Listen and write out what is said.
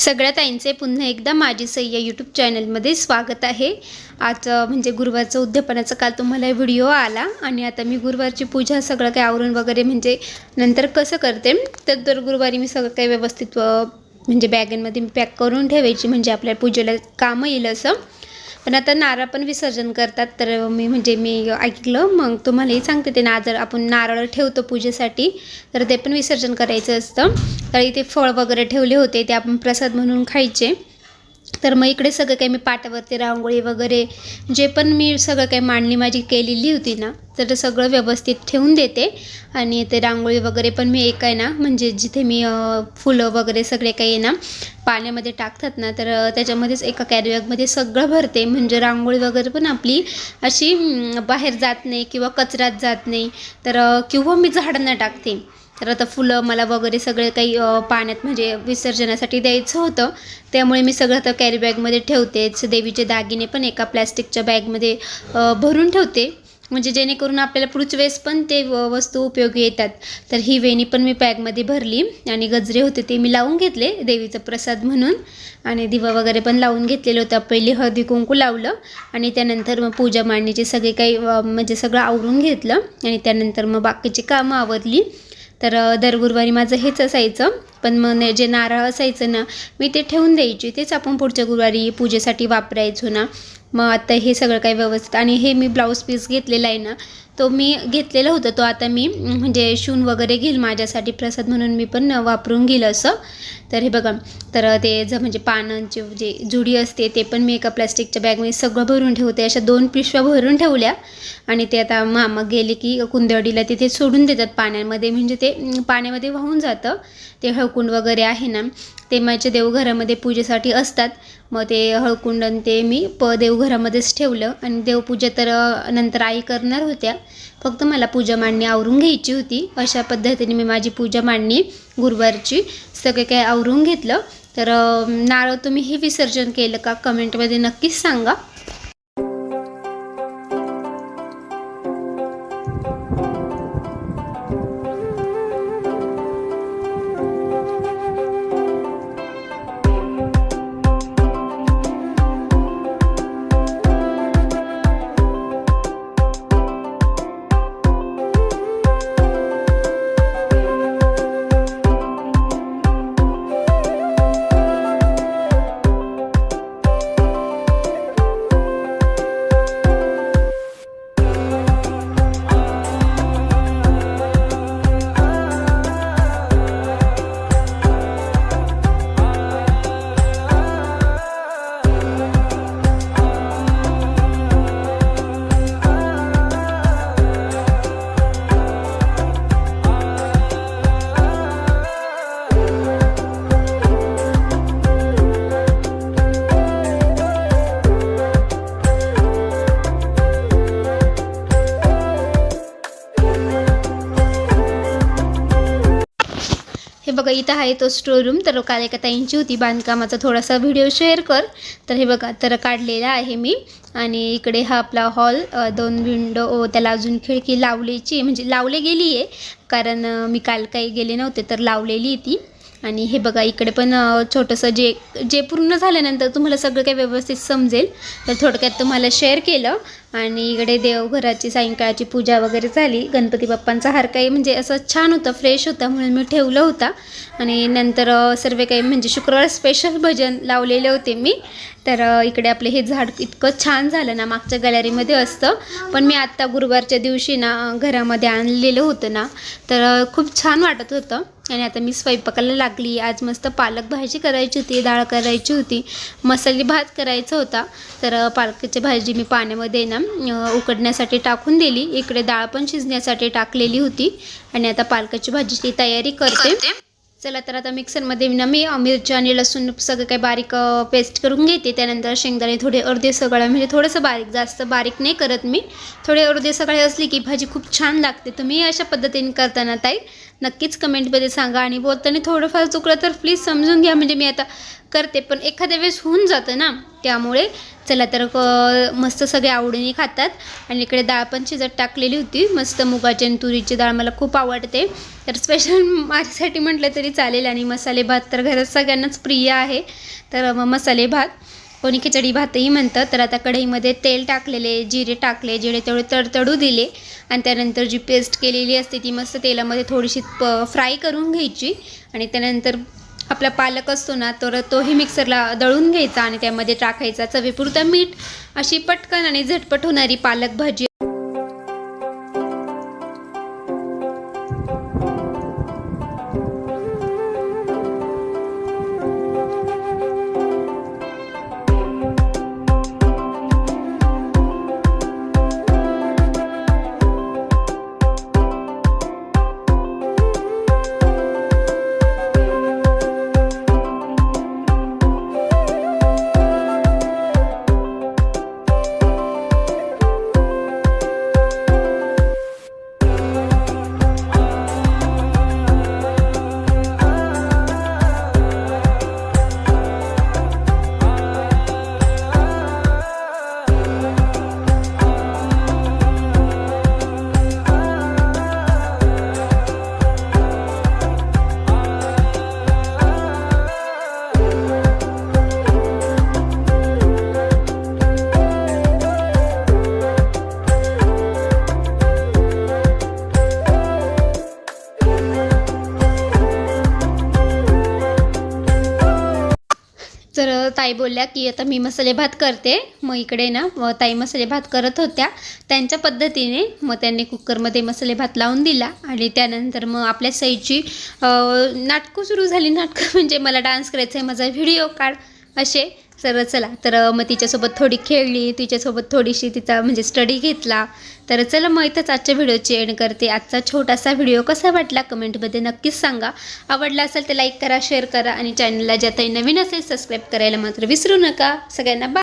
सगळ्या ताईंचे पुन्हा एकदा माझी सई या यूट्यूब चॅनलमध्ये स्वागत आहे। आज म्हणजे गुरुवारचं उद्यापनाचा काल तुम्हाला व्हिडिओ आला आणि आता मी गुरुवारची पूजा सगळं काही आवरून वगैरे म्हणजे नंतर कसं करते तर गुरुवारी मी सगळं काही व्यवस्थित म्हणजे बॅगेमध्ये पॅक करून ठेवायची म्हणजे आपल्या पूजेला काम येईल असं। पण आता नारळ पण विसर्जन करतात तर मी ऐकलं मग तुम्हालाही सांगते ते जर आपण नारळ ठेवतो पूजेसाठी तर ते पण विसर्जन करायचं असतं। तर इथे फळ वगैरे ठेवले होते ते आपण प्रसाद म्हणून खायचे। तर मग इकडे सगळं काही मी पाटावरती रांगोळी वगैरे जे पण मी सगळं काही मांडणी माझी केलेली होती ना तर सगळं व्यवस्थित ठेवून देते। आणि ते रांगोळी वगैरे पण मी एक आहे ना म्हणजे जिथे मी फुलं वगैरे सगळे काही ना पाण्यामध्ये टाकतात ना तर त्याच्यामध्येच एका कॅरीबॅगमध्ये सगळं भरते म्हणजे रांगोळी वगैरे पण आपली अशी बाहेर जात नाही किंवा कचऱ्यात जात नाही तर किंवा मी झाडांना टाकते। तर आता फुलं मला वगैरे सगळे काही पाण्यात म्हणजे विसर्जनासाठी द्यायचं होतं त्यामुळे मी सगळं आता कॅरीबॅगमध्ये ठेवतेच। देवीचे दागिने पण एका प्लॅस्टिकच्या बॅगमध्ये भरून ठेवते म्हणजे जेणेकरून आपल्याला पुढच्या वेळेस पण ते वस्तू उपयोगी येतात। तर ही वेणी पण मी बॅगमध्ये भरली आणि गजरे होते ते मी लावून घेतले देवीचा प्रसाद म्हणून आणि दिवा वगैरे पण लावून घेतलेलं होतं। पहिले हळदी कुंकू लावलं आणि त्यानंतर मग पूजा मांडणीचे सगळे काही म्हणजे सगळं आवरून घेतलं आणि त्यानंतर मग बाकीची कामं आवरली। तर दर गुरुवारी माझं हेच असायचं पण मग जे नारळ असायचं ना मी ते ठेवून द्यायची तेच आपण पुढच्या गुरुवारी पूजेसाठी वापरायचो ना। मग आता हे सगळं काही व्यवस्थित आणि हे मी ब्लाऊज पीस घेतलेला आहे ना तो मी घेतलेला होता तो आता मी म्हणजे शिवून वगैरे घेईल माझ्यासाठी प्रसाद म्हणून मी पण वापरून घेईल असं। तर हे बघा तर ते म्हणजे पानांची जे जुडी असते ते पण मी एका प्लॅस्टिकच्या बॅगमध्ये सगळं भरून ठेवते। अशा 2 पिशव्या भरून ठेवल्या आणि ते आता मामा गेले की कुंदवडीला तिथे सोडून देतात पाण्यामध्ये म्हणजे ते पाण्यामध्ये वाहून जातं। ते हळकुंड वगैरे आहे ना ते माझ्या देवघरामध्ये पूजेसाठी असतात मग ते हळकुंड ते मी देवघरामध्येच ठेवलं आणि देवपूजा तर नंतर आई करणार होत्या फक्त मला पूजा मांडणी आवरून घ्यायची होती। अशा पद्धतीने मी माझी पूजा मांडणी गुरुवारची सगळे काही आवरून घेतलं। तर नारळ तुम्ही हे विसर्जन केलं का कमेंटमध्ये नक्कीच सांगा। हे बघा इथं आहे तो स्टोर रूम तर काल एका ताईंची होती बांधकामाचा थोडासा व्हिडिओ शेअर कर तर हे बघा तर काढलेला आहे मी। आणि इकडे हा आपला हॉल 2 विंडो त्याला अजून खिडकी लावलीची म्हणजे लावले गेली आहे कारण मी काल काही गेले नव्हते तर लावलेली ती। आणि हे बघा इकडे पण छोटंसं जे पूर्ण झाल्यानंतर तुम्हाला सगळं काही व्यवस्थित समजेल तर थोडक्यात तुम्हाला शेअर केलं। आणि इकडे देवघराची सायंकाळची पूजा वगैरे झाली गणपती बाप्पांचा हार काही म्हणजे असं छान होतं फ्रेश होता म्हणून मी ठेवलं होता। आणि नंतर सर्व काही म्हणजे शुक्रवार स्पेशल भजन लावलेले होते मी। तर इकडे आपले हे झाड इतकं छान झालं ना मागच्या गॅलरीमध्ये असतं पण मी आत्ता गुरुवारच्या दिवशी ना घरामध्ये आणलेलं होतं ना तर खूप छान वाटत होतं। आणि आता मी स्वयंपाकाला लागली। आज मस्त पालक भाजी करायची होती डाळ करायची होती मसाले भात करायचा होता तर पालकाची भाजी मी पाण्यामध्ये ना उकडण्यासाठी टाकून दिली। इकडे डाळ पण शिजण्यासाठी टाकलेली होती आणि आता पालकाची भाजीची तयारी करते। चला तर आता मिक्सरमध्ये ना मी मिरची आणि लसूण सगळं काही बारीक पेस्ट करून घेते। त्यानंतर शेंगदाणे थोडे अर्धे सगळे म्हणजे थोडंसं बारीक जास्त बारीक नाही करत मी थोडे अर्धे सगळे असली की भाजी खूप छान लागते। तुम्ही अशा पद्धतीने करताना ताई नक्कीच कमेंटमध्ये सांगा आणि बोलताना थोडंफार चुकलं तर प्लीज समजून घ्या म्हणजे मी आता करते, पण एखाद्या वेळेस होऊन जातं ना, त्यामुळे चला तर मस्त सगळे आवडीने खातात. आणि इकडे डाळ पण शिजत टाकलेली होती, मस्त मुगाची आणि तुरीची डाळ मला खूप आवडते, तर स्पेशल माझ्यासाठी म्हटलं तरी चालेल. आणि मसाले भात तर घरात सगळ्यांनाच प्रिय आहे, तर मग मसाले भात, कोणी खिचडी भातही म्हणतं. तर आता कढईमध्ये तेल टाकलेले, जिरे टाकले, जिरे तेवढे तडतडू दिले आणि त्यानंतर जी पेस्ट केलेली असते ती मस्त तेलामध्ये थोडीशी फ्राय करून घ्यायची. आणि त्यानंतर आपला पालक असतो ना, तर तोही मिक्सरला दळून घ्यायचा आणि त्यामध्ये टाकायचा चवीपुरतं मीठ. अशी पटकन आणि झटपट होणारी पालक भाजी. तर ताई बोलल्या की आता मी मसाले भात करते. मग इकडे ना ताई मसाले भात करत होत्या त्यांच्या पद्धतीने. मग त्यांनी कुकरमध्ये मसाले भात लावून दिला आणि त्यानंतर मग आपल्या साईडची नाटकं सुरू झाली. नाटकं म्हणजे मला डान्स करायचा आहे, माझा व्हिडिओ काढ, असे. तर चला, तर मग तिच्यासोबत थोडी खेळली, तिच्यासोबत थोडीशी तिचा म्हणजे स्टडी घेतला. तर चला मग इथंच आजच्या व्हिडिओची एंड करते. आजचा छोटासा व्हिडिओ कसा वाटला कमेंटमध्ये नक्कीच सांगा. आवडला असेल तर लाईक करा, शेअर करा आणि चॅनलला ज्या ताई नवीन असेल सबस्क्राईब करायला मात्र विसरू नका. सगळ्यांना बाय.